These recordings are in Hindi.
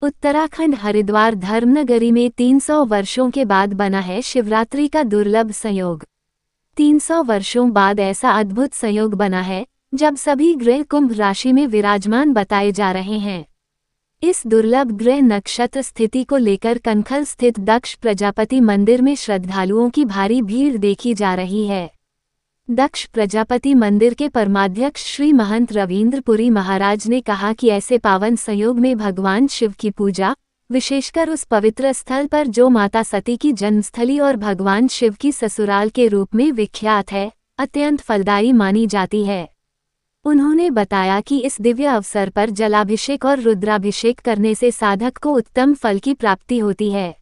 उत्तराखंड हरिद्वार धर्मनगरी में 300 वर्षों के बाद बना है शिवरात्रि का दुर्लभ संयोग। 300 वर्षों बाद ऐसा अद्भुत संयोग बना है जब सभी ग्रह कुंभ राशि में विराजमान बताए जा रहे हैं। इस दुर्लभ ग्रह नक्षत्र स्थिति को लेकर कनखल स्थित दक्ष प्रजापति मंदिर में श्रद्धालुओं की भारी भीड़ देखी जा रही है। दक्ष प्रजापति मंदिर के परमाध्यक्ष श्री महंत रविंद्र पुरी महाराज ने कहा कि ऐसे पावन संयोग में भगवान शिव की पूजा, विशेषकर उस पवित्र स्थल पर जो माता सती की जन्मस्थली और भगवान शिव की ससुराल के रूप में विख्यात है, अत्यंत फलदायी मानी जाती है। उन्होंने बताया कि इस दिव्य अवसर पर जलाभिषेक और रुद्राभिषेक करने से साधक को उत्तम फल की प्राप्ति होती है।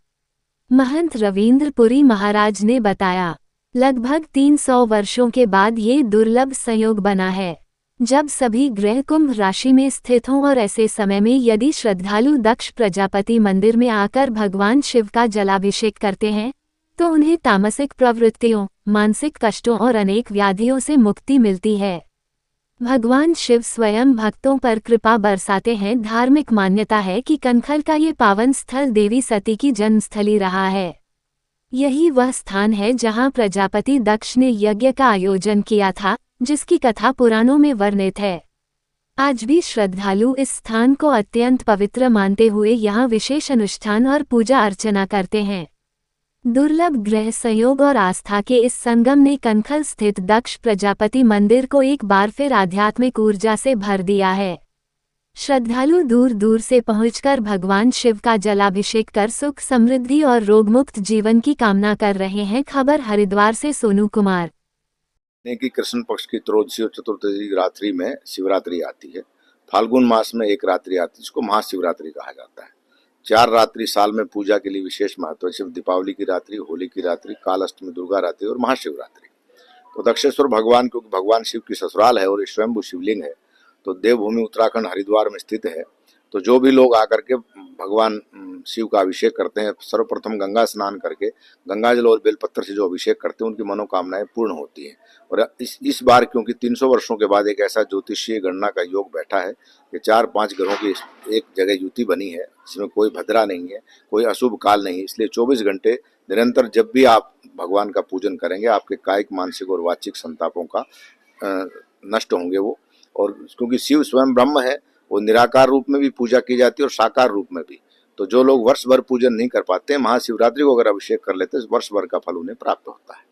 महंत रविंद्र पुरी महाराज ने बताया, लगभग 300 वर्षों के बाद ये दुर्लभ संयोग बना है जब सभी ग्रह कुंभ राशि में स्थित हों और ऐसे समय में यदि श्रद्धालु दक्ष प्रजापति मंदिर में आकर भगवान शिव का जलाभिषेक करते हैं तो उन्हें तामसिक प्रवृत्तियों, मानसिक कष्टों और अनेक व्याधियों से मुक्ति मिलती है। भगवान शिव स्वयं भक्तों पर कृपा बरसाते हैं। धार्मिक मान्यता है कि कनखल का ये पावन स्थल देवी सती की जन्मस्थली रहा है। यही वह स्थान है जहां प्रजापति दक्ष ने यज्ञ का आयोजन किया था, जिसकी कथा पुराणों में वर्णित है। आज भी श्रद्धालु इस स्थान को अत्यंत पवित्र मानते हुए यहां विशेष अनुष्ठान और पूजा अर्चना करते हैं। दुर्लभ ग्रह संयोग और आस्था के इस संगम ने कनखल स्थित दक्ष प्रजापति मंदिर को एक बार फिर आध्यात्मिक ऊर्जा से भर दिया है। श्रद्धालु दूर दूर से पहुंचकर भगवान शिव का जलाभिषेक कर सुख समृद्धि और रोगमुक्त जीवन की कामना कर रहे हैं। खबर हरिद्वार से सोनू कुमार। कि कृष्ण पक्ष की त्रयोदशी और चतुर्दशी रात्रि में शिवरात्रि आती है। फाल्गुन मास में एक रात्रि आती है जिसको महाशिवरात्रि कहा जाता है। 4 रात्रि साल में पूजा के लिए विशेष महत्व है। शिव दीपावली की रात्रि, होली की रात्रि, काल अष्टमी, दुर्गा रात्रि और महाशिवरात्रि। तो दक्षेश्वर भगवान, क्योंकि भगवान शिव की ससुराल है और ये स्वयंभू शिवलिंग है, तो देवभूमि उत्तराखंड हरिद्वार में स्थित है। तो जो भी लोग आकर के भगवान शिव का अभिषेक करते हैं, सर्वप्रथम गंगा स्नान करके गंगाजल और बेलपत्र से जो अभिषेक करते हैं उनकी मनोकामनाएं पूर्ण होती हैं। और इस बार क्योंकि 300 वर्षों के बाद एक ऐसा ज्योतिषीय गणना का योग बैठा है कि 4-5 ग्रहों की एक जगह युति बनी है, जिसमें कोई भद्रा नहीं है, कोई अशुभ काल नहीं है। इसलिए 24 घंटे निरंतर जब भी आप भगवान का पूजन करेंगे, आपके कायिक, मानसिक और वाचिक संतापों का नष्ट होंगे वो। और क्योंकि शिव स्वयं ब्रह्म है, वो निराकार रूप में भी पूजा की जाती है और साकार रूप में भी। तो जो लोग वर्ष भर पूजन नहीं कर पाते हैं, महाशिवरात्रि को अगर अभिषेक कर लेते हैं, वर्ष भर का फल उन्हें प्राप्त होता है।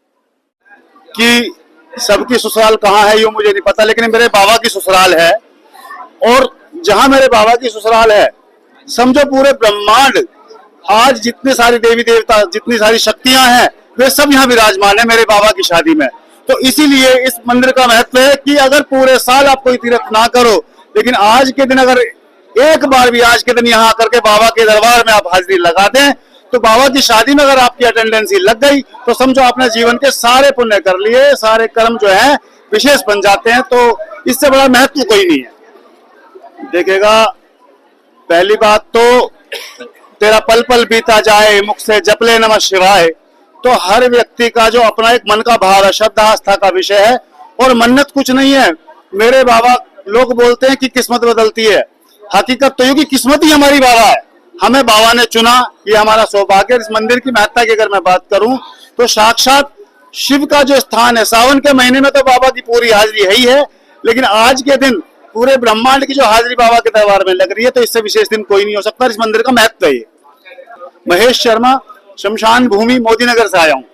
कि सबकी ससुराल कहाँ है ये मुझे नहीं पता, लेकिन मेरे बाबा की ससुराल है। और जहाँ मेरे बाबा की ससुराल है, समझो पूरे ब्रह्मांड, आज जितने सारे देवी देवता, जितनी सारी शक्तियां हैं, वे सब यहाँ विराजमान है मेरे बाबा की शादी में। तो इसीलिए इस मंदिर का महत्व है कि अगर पूरे साल आप कोई तीर्थ ना करो, लेकिन आज के दिन अगर एक बार भी आज के दिन यहाँ आकर के बाबा के दरबार में आप हाजिरी लगा दें, तो बाबा की शादी में अगर आपकी अटेंडेंसी लग गई तो समझो आपने जीवन के सारे पुण्य कर लिए, सारे कर्म जो है विशेष बन जाते हैं। तो इससे बड़ा महत्व कोई नहीं है। देखेगा, पहली बात तो तेरा पल पल बीता जाए, मुख से जप ले नमः शिवाय। तो हर व्यक्ति का जो अपना एक मन का भाव है, श्रद्धा आस्था का विषय है और मन्नत कुछ नहीं है। मेरे बाबा, लोग बोलते हैं कि किस्मत बदलती है, हकीकत तो ये कि किस्मत ही हमारी बाबा है। हमें बाबा ने चुना, ये हमारा सौभाग्य। इस मंदिर की महत्ता की अगर मैं बात करूं तो साक्षात शिव का जो स्थान है, सावन के महीने में तो बाबा की पूरी हाजिरी है ही है, लेकिन आज के दिन पूरे ब्रह्मांड की जो हाजिरी बाबा के दरबार में लग रही है, तो इससे विशेष दिन कोई नहीं हो सकता। इस मंदिर का महत्व है ये। महेश शर्मा, शमशान भूमि, मोदी नगर से आया हूँ।